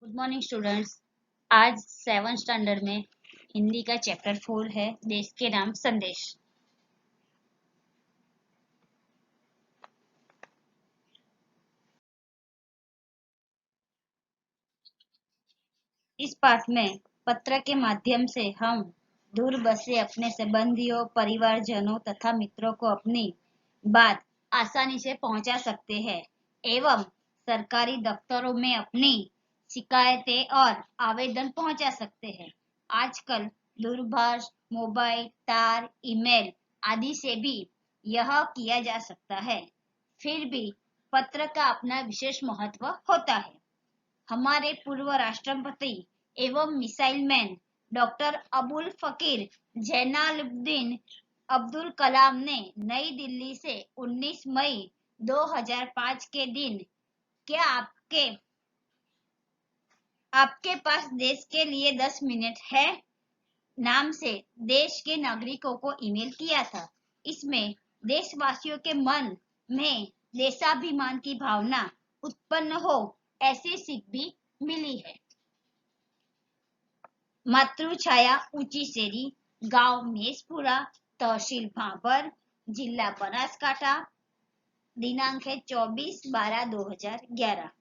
Good morning students. आज 7th standard में हिंदी का चैप्टर 4 है, देश के नाम संदेश। इस पाठ में पत्र के माध्यम से हम दूर बसे अपने संबंधियों, परिवारजनों तथा मित्रों को अपनी बात आसानी से पहुंचा सकते हैं एवं सरकारी दफ्तरों में अपनी शिकायतें और आवेदन पहुंचा सकते हैं। आजकल दूरभाष, मोबाइल, तार, ईमेल आदि से भी यह किया जा सकता है। फिर भी पत्र का अपना विशेष महत्व होता है। हमारे पूर्व राष्ट्रपति एवं मिसाइल मैन डॉक्टर अबुल फकीर जैनालुब्दीन अब्दुल कलाम ने नई दिल्ली से 19 मई 2005 के दिन क्या आपके पास देश के लिए 10 मिनट है नाम से देश के नागरिकों को ईमेल किया था। इसमें देशवासियों के मन में देशाभिमान की भावना उत्पन्न हो ऐसी सीख भी मिली है। मातृछाया ऊंची सेरी, गांव मेसपुरा, तहसील भाबर, जिला बनासकांठा, दिनांक है 24/12/2011।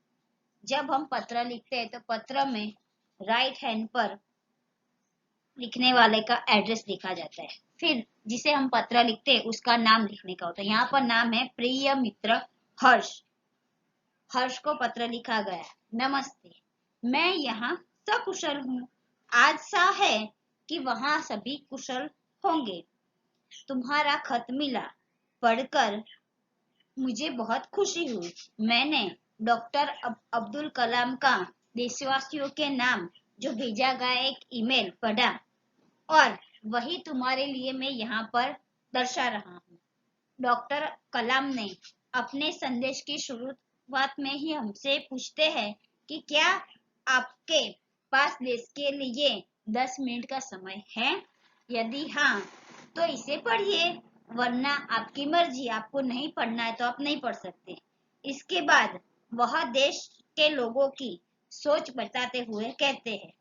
जब हम पत्र लिखते हैं तो पत्र में राइट हैंड पर लिखने वाले का एड्रेस लिखा जाता है। फिर जिसे हम पत्र लिखते हैं उसका नाम लिखने का होता है। यहाँ पर नाम है प्रिय मित्र हर्ष। हर्ष को पत्र लिखा गया, नमस्ते, मैं यहाँ सकुशल हूँ। आशा है कि वहाँ सभी कुशल होंगे। तुम्हारा खत मिला, पढ़कर मुझे बहुत खुशी हुई। मैंने डॉक्टर अब्दुल कलाम का देशवासियों के नाम जो भेजा गया एक ईमेल पढ़ा और वही तुम्हारे लिए मैं यहाँ पर दर्शा रहा हूँ। डॉक्टर कलाम ने अपने संदेश की शुरुआत में ही हमसे पूछते हैं कि क्या आपके पास देश के लिए 10 मिनट का समय है? यदि हाँ तो इसे पढ़िए, वरना आपकी मर्जी, आपको नहीं पढ़ना है तो आप नहीं पढ़ सकते। इसके बाद वह देश के लोगों की सोच बताते हुए कहते हैं,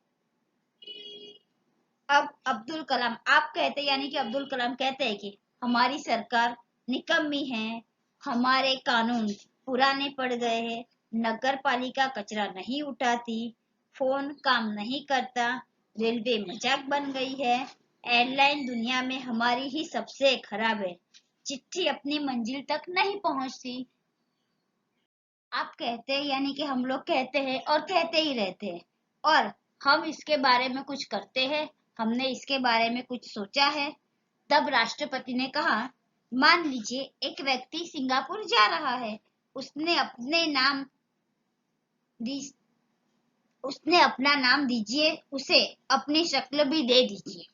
अब अब्दुल कलाम आप कहते यानी कि अब्दुल कलाम कहते हैं कि हमारी सरकार निकम्मी है, हमारे कानून पुराने पड़ गए हैं, नगर पालिका कचरा नहीं उठाती, फोन काम नहीं करता, रेलवे मजाक बन गई है, एयरलाइन दुनिया में हमारी ही सबसे खराब है, चिट्ठी अपनी मंजिल तक नहीं पहुंचती। आप कहते हैं यानी कि हम लोग कहते हैं और कहते ही रहते हैं, और हम इसके बारे में कुछ करते हैं, हमने इसके बारे में कुछ सोचा है। तब राष्ट्रपति ने कहा, मान लीजिए एक व्यक्ति सिंगापुर जा रहा है, उसने अपने नाम दी उसने अपना नाम दीजिए, उसे अपनी शक्ल भी दे दीजिए।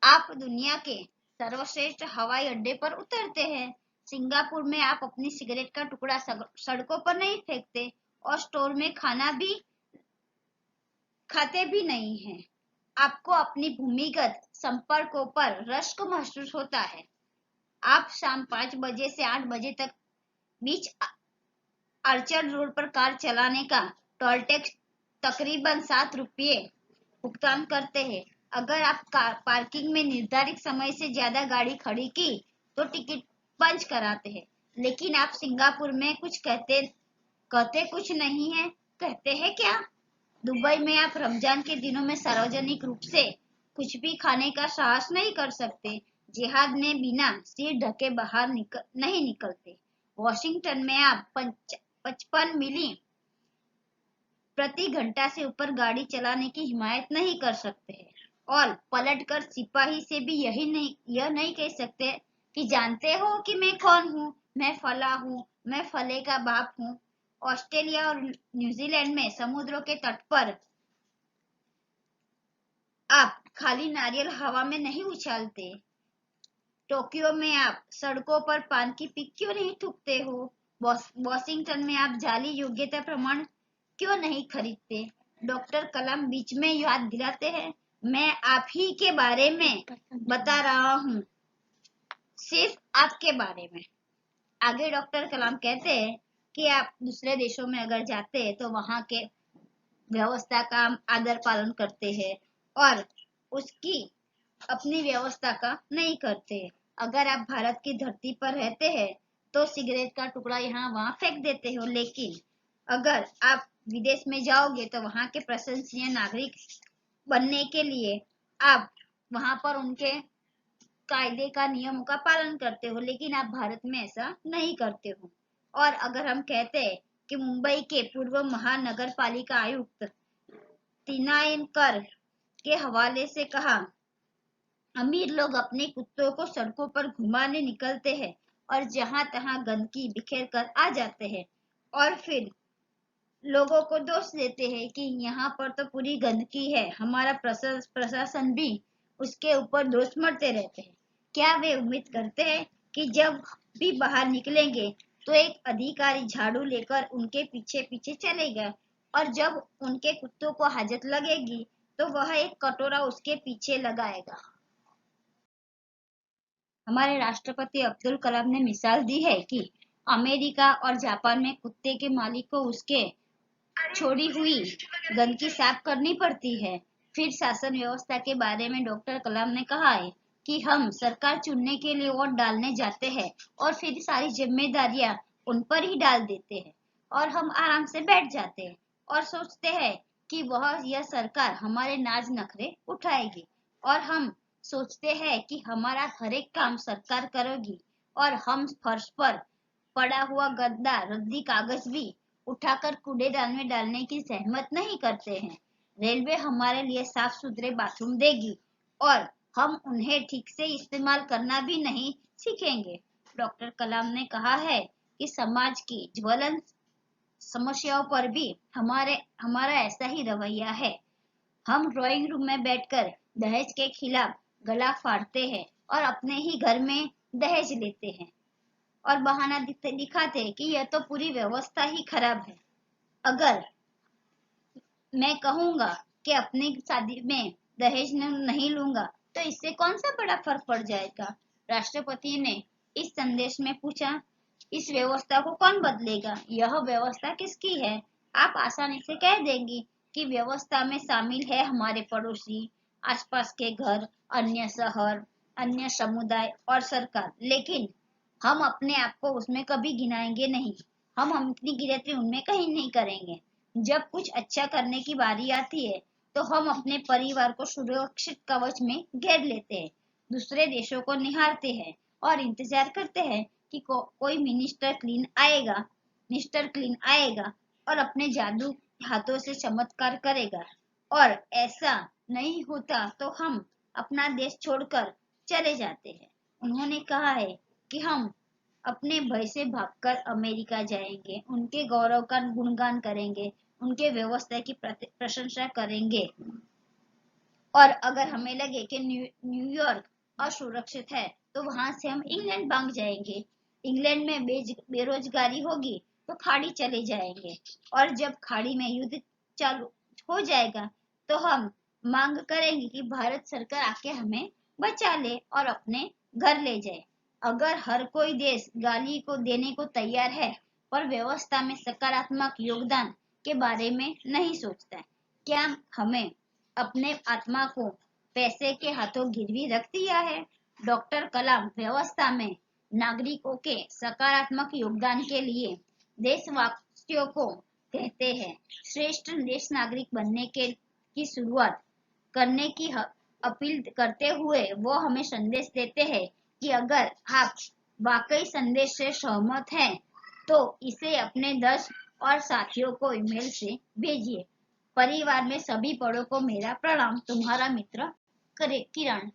आप दुनिया के सर्वश्रेष्ठ हवाई अड्डे पर उतरते हैं। सिंगापुर में आप अपनी सिगरेट का टुकड़ा सड़कों पर नहीं फेंकते और स्टोर में खाना भी खाते भी नहीं हैं। आपको अपनी भूमिगत संपर्कों पर रश्क महसूस होता है। आप शाम 5 बजे से 8 बजे तक बीच आर्चर्ड रोड पर कार चलाने का टोल टैक्स तकरीबन 7 रुपये भुगतान करते हैं। अगर आप पार्किंग में निर्धारित समय से ज्यादा गाड़ी खड़ी की तो टिकट पंच कराते हैं। लेकिन आप सिंगापुर में कुछ कहते कुछ नहीं है। कहते हैं क्या? दुबई में आप रमजान के दिनों में सार्वजनिक रूप से कुछ भी खाने का साहस नहीं कर सकते। जिहाद में बिना सिर ढके बाहर नहीं निकलते। वॉशिंगटन में आप 55 मील प्रति घंटा से ऊपर गाड़ी चलाने की हिमायत नहीं कर सकते हैं और पलटकर सिपाही से भी यह नहीं कह सकते कि जानते हो कि मैं कौन हूँ, मैं फला हूँ, मैं फले का बाप हूँ। ऑस्ट्रेलिया और न्यूजीलैंड में समुद्रों के तट पर आप खाली नारियल हवा में नहीं उछालते। टोक्यो में आप सड़कों पर पान की पिक क्यों नहीं थूकते हो? वॉशिंगटन में आप जाली योग्यता प्रमाण क्यों नहीं खरीदते? डॉक्टर कलाम बीच में याद दिलाते हैं, मैं आप ही के बारे में बता रहा हूँ, सिर्फ आपके बारे में। आगे डॉक्टर कलाम कहते हैं कि आप दूसरे देशों में अगर जाते हैं तो वहां के व्यवस्था का आदर पालन करते हैं और उसकी अपनी व्यवस्था का नहीं करते। अगर आप भारत की धरती पर रहते हैं तो सिगरेट का टुकड़ा यहाँ वहां फेंक देते हो, लेकिन अगर आप विदेश में जाओगे तो वहां के प्रशंसनीय नागरिक बनने के लिए आप वहां पर उनके कायदे का नियमों का पालन करते हो, लेकिन आप भारत में ऐसा नहीं करते हो। और अगर हम कहते हैं कि मुंबई के पूर्व महानगर पालिका आयुक्त तिनायनकर के हवाले से कहा, अमीर लोग अपने कुत्तों को सड़कों पर घुमाने निकलते हैं और जहां तहां गंदगी बिखेर कर आ जाते हैं और फिर लोगों को दोष देते हैं कि यहाँ पर तो पूरी गंदगी है, हमारा प्रशासन भी उसके ऊपर दोष मरते रहते हैं। क्या वे उम्मीद करते हैं कि जब भी बाहर निकलेंगे तो एक अधिकारी झाड़ू लेकर उनके पीछे पीछे चलेगा और जब उनके कुत्तों को हाजत लगेगी तो वह एक कटोरा उसके पीछे लगाएगा। हमारे राष्ट्रपति अब्दुल कलाम ने मिसाल दी है कि अमेरिका और जापान में कुत्ते के मालिक को उसके छोड़ी हुई गंदगी साफ करनी पड़ती है। फिर शासन व्यवस्था के बारे में डॉक्टर कलाम ने कहा है कि हम सरकार चुनने के लिए वोट डालने जाते हैं और फिर सारी जिम्मेदारियां उन पर ही डाल देते हैं और हम आराम से बैठ जाते हैं और सोचते हैं कि यह सरकार हमारे नाज नखरे उठाएगी और हम सोचते हैं कि हमारा हर एक काम सरकार करेगी और हम फर्श पर पड़ा हुआ गद्दा रद्दी कागज भी उठाकर कूड़ेदान में डालने की सहमत नहीं करते हैं। रेलवे हमारे लिए साफ सुथरे बाथरूम देगी और हम उन्हें ठीक से इस्तेमाल करना भी नहीं सीखेंगे। डॉक्टर कलाम ने कहा है कि समाज की ज्वलंत समस्याओं पर भी हमारा ऐसा ही रवैया है। हम ड्राइंग रूम में बैठकर दहेज के खिलाफ गला फाड़ते हैं और अपने ही घर में दहेज लेते हैं और बहाना दिखाते हैं कि यह तो पूरी व्यवस्था ही खराब है। अगर मैं कहूंगा कि अपनी शादी में दहेज नहीं लूंगा तो इससे कौन सा बड़ा फर्क पड़ जाएगा। राष्ट्रपति ने इस संदेश में पूछा, इस व्यवस्था को कौन बदलेगा, यह व्यवस्था किसकी है। आप आसानी से कह देंगे कि व्यवस्था में शामिल है हमारे पड़ोसी, आसपास के घर, अन्य शहर, अन्य समुदाय और सरकार, लेकिन हम अपने आप को उसमें कभी गिनाएंगे नहीं। हम अपनी गिनती उनमें कहीं नहीं करेंगे। जब कुछ अच्छा करने की बारी आती है तो हम अपने परिवार को सुरक्षित कवच में घेर लेते हैं, दूसरे देशों को निहारते हैं और इंतजार करते हैं कि कोई मिस्टर क्लीन आएगा और अपने जादू हाथों से चमत्कार करेगा, और ऐसा नहीं होता तो हम अपना देश छोड़कर चले जाते हैं। उन्होंने कहा है कि हम अपने भय से भागकर अमेरिका जाएंगे, उनके गौरव का गुणगान करेंगे, उनके व्यवस्था की प्रशंसा करेंगे और अगर हमें लगे कि न्यूयॉर्क असुरक्षित है तो वहां से हम इंग्लैंड भाग जाएंगे। इंग्लैंड में बेरोजगारी होगी तो खाड़ी चले जाएंगे और जब खाड़ी में युद्ध चालू हो जाएगा तो हम मांग करेंगे कि भारत सरकार आके हमें बचा ले और अपने घर ले जाए। अगर हर कोई देश गाली को देने को तैयार है पर व्यवस्था में सकारात्मक योगदान के बारे में नहीं सोचता है, क्या हमें अपने आत्मा को पैसे के हाथों गिरवी रख दिया है। डॉक्टर कलाम व्यवस्था में नागरिकों के सकारात्मक योगदान के लिए देशवासियों को कहते हैं, श्रेष्ठ देश नागरिक बनने की शुरुआत करने की अपील करते हुए वो हमें संदेश देते हैं कि अगर आप वाकई संदेश से सहमत हैं तो इसे अपने 10 और साथियों को ईमेल से भेजिए। परिवार में सभी बड़ों को मेरा प्रणाम, तुम्हारा मित्र किरण।